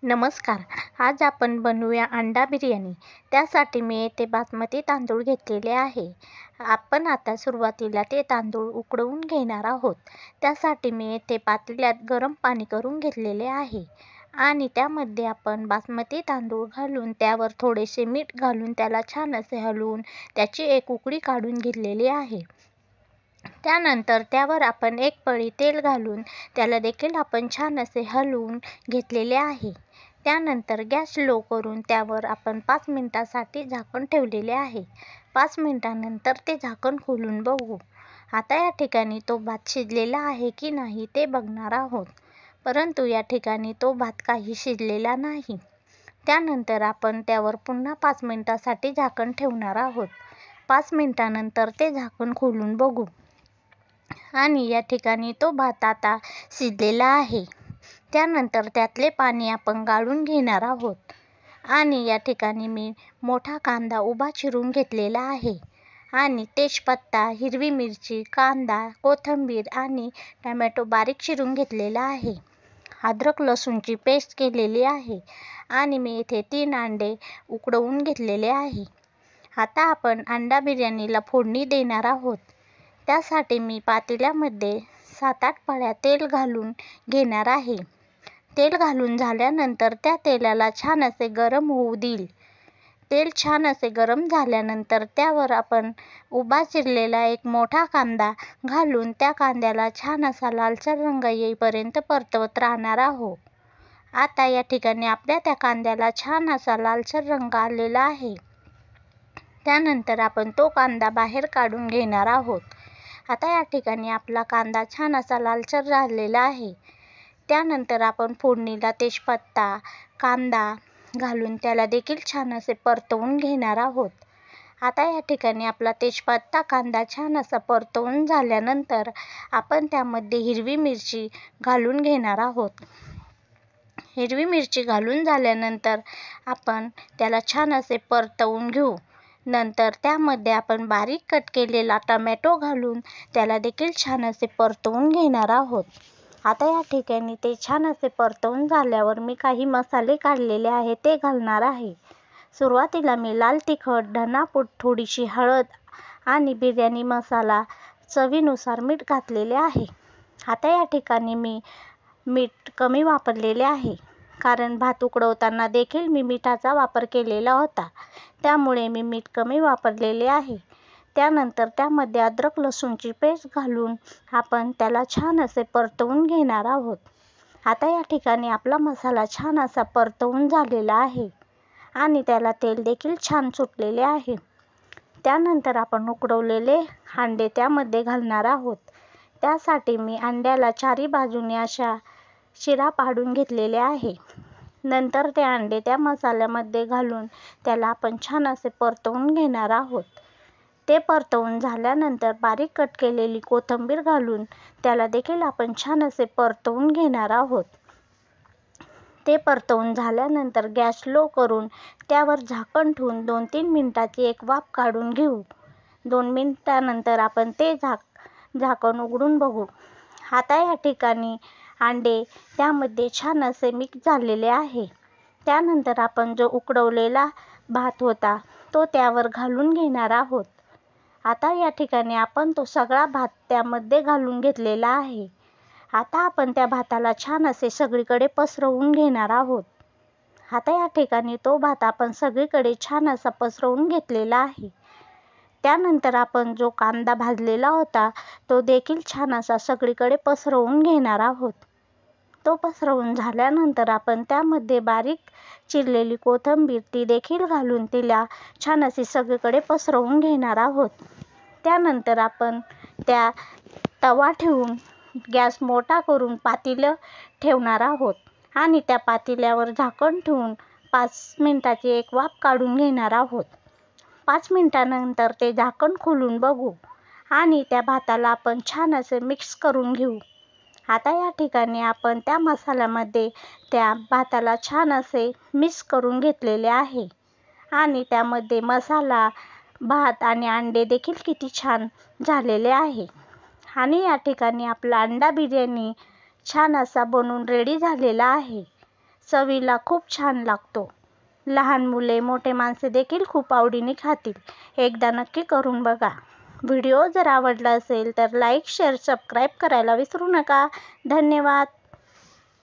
नमस्कार. आज आपण बनवूया अंडा बिर्याणी. त्यासाठी मी येथे बासमती तांदूळ घेतलेले आहे. आपण आता सुरुवातीला ते तांदूळ उकडवून घेणार आहोत. त्यासाठी मी येथे पातेल्यात गरम पाणी करून घेतलेले आहे आणि त्यामध्ये आपण बासमती तांदूळ घालून त्यावर थोडेसे मीठ घालून त्याला छान असे हलवून त्याची एक उकळी काढून घेतलेली आहे. त्यानंतर त्यावर आपण एक पळी तेल घालून त्याला देखील आपण छान असे हलवून घेतलेले आहे. त्यानंतर गॅस लो करून त्यावर आपण 5 मिनिटांसाठी झाकण ठेवलेले आहे. 5 मिनिटांनंतर ते झाकण खोलून बघू. आता या ठिकाणी तो भात शिजलेला आहे की नाही ते बघणार आहोत. परंतु या ठिकाणी तो भात काही शिजलेला नाही. त्यानंतर आपण त्यावर पुन्हा 5 मिनिटांसाठी झाकण ठेवणार आहोत. 5 मिनिटांनंतर ते झाकण खोलून बघू आणि या ठिकाणी तो भात आता शिजलेला आहे. त्यानंतर त्यातले पाणी आपण गाळून घेणार आहोत आणि या ठिकाणी मी मोठा कांदा उभा चिरून घेतलेला आहे आणि तेजपत्ता, हिरवी मिरची, कांदा, कोथिंबीर आणि टोमॅटो बारीक चिरून घेतलेला आहे. अद्रक लसूणची पेस्ट केलेली आहे आणि मी इथे 3 अंडे उकडवून घेतलेले आहे. आता आपण अंडा बिर्याणीला फोडणी देणार आहोत. त्यासाठी मी पातेल्यामध्ये 7-8 पळ्या तेल घालून घेणार आहे. तेल घालून झाल्यानंतर त्या तेलाला छान असे गरम होऊ देईल. तेल छान असे गरम झाल्यानंतर त्यावर आपण उभा चिरलेला एक मोठा कांदा घालून त्या कांद्याला छान असा लालसर रंग येईपर्यंत परतवत राहणार आहोत. आता या ठिकाणी आपल्या त्या कांद्याला छान असा लालसर रंग आलेला आहे. त्यानंतर आपण तो कांदा बाहेर काढून घेणार आहोत. आता या ठिकाणी आपला कांदा छान असा लालसर झालेला आहे. त्यानंतर आपण फोडणीला तेजपत्ता, कांदा घालून त्याला देखील छान असे परतवून घेणार आहोत. आता या ठिकाणी आपला तेजपत्ता, कांदा छान असा परतवून झाल्यानंतर आपण त्यामध्ये हिरवी मिरची घालून घेणार आहोत. हिरवी मिरची घालून झाल्यानंतर आपण त्याला छान असे परतवून घेऊ. नंतर त्यामध्ये आपण बारीक कट केलेला टोमॅटो घालून त्याला देखील छान असे परतवून घेणार आहोत. आता या ठिकाणी ते छान असे परतवून झाल्यावर मी काही मसाले काढलेले आहे ते घालणार आहे. सुरुवातीला मी लाल तिखट, धनापूड, थोडीशी हळद आणि बिर्याणी मसाला, चवीनुसार मीठ घातलेले आहे. आता या ठिकाणी मी मीठ कमी वापरलेले आहे कारण भात उकडवताना देखील मी मिठाचा वापर केलेला होता. त्यामुळे मी मीठ कमी वापरलेले आहे. त्यानंतर त्यामध्ये अद्रक लसूणची पेस्ट घालून आपण त्याला छान असे परतवून घेणार आहोत. आता या ठिकाणी आपला मसाला छान असा परतवून झालेला आहे आणि त्याला तेल देखील छान सुटलेले आहे. त्यानंतर आपण उकडवलेले अंडे त्यामध्ये घालणार आहोत. त्यासाठी मी अंड्याला चारी बाजूने अशा शिरा पाडून घेतलेले आहे. नंतर ते अंडे त्या मसाल्यामध्ये घालून त्याला आपण छान असे परतवून घेणार आहोत. ते परतवून झाल्यानंतर बारीक कट केलेली कोथिंबीर घालून त्याला देखील आपण छान असे परतवून घेणार आहोत. ते परतवून झाल्यानंतर गॅस लो करून त्यावर झाकण ठेवून 2-3 मिनिटाची एक वाफ काढून घेऊ. 2 मिनिटांनंतर आपण ते झाकण उघडून बघू. आता या ठिकाणी अंडे त्यामध्ये छान असे मिक्स झालेले आहे. त्यानंतर आपण जो उकडवलेला भात होता तो त्यावर घालून घेणार आहोत. आता या ठिकाणी आपण तो सगळा भात त्यामध्ये घालून घेतलेला आहे. आता आपण त्या भाताला छान असे सगळीकडे पसरवून घेणार आहोत. आता या ठिकाणी तो भात आपण सगळीकडे छान असा पसरवून घेतलेला आहे. त्यानंतर आपण जो कांदा भाजलेला होता तो देखील छान असा सगळीकडे पसरवून घेणार आहोत. तो पसरवून झाल्यानंतर आपण त्यामध्ये बारीक चिरलेली कोथिंबीर ती देखील घालून तिला छान अशी सगळीकडे पसरवून घेणार आहोत. त्यानंतर आपण त्या तवा ठेवून गॅस मोठा करून पातेलं ठेवणार आहोत आणि त्या पातेल्यावर झाकण ठेवून 5 मिनिटाची एक वाफ काढून घेणार आहोत. 5 मिनिटांनंतर ते झाकण खोलून बघू आणि त्या भाताला आपण छान असे मिक्स करून घेऊ. आता या ठिकाणी आपण त्या मसाल्यामध्ये त्या भाताला छान असे मिक्स करून घेतलेले आहे आणि त्यामध्ये मसाला, भात आणि अंडे देखील किती छान झालेले आहे. आणि या ठिकाणी आपला अंडा बिर्याणी छान असा बनवून रेडी झालेला आहे. चवीला खूप छान लागतो. लहान मुले मोठे माणसे देखील खूप आवडीने खातील. एकदा नक्की करून बघा. व्हिडिओ जर आवडला असेल तर लाईक, शेअर, सबस्क्राईब करायला विसरू नका. धन्यवाद.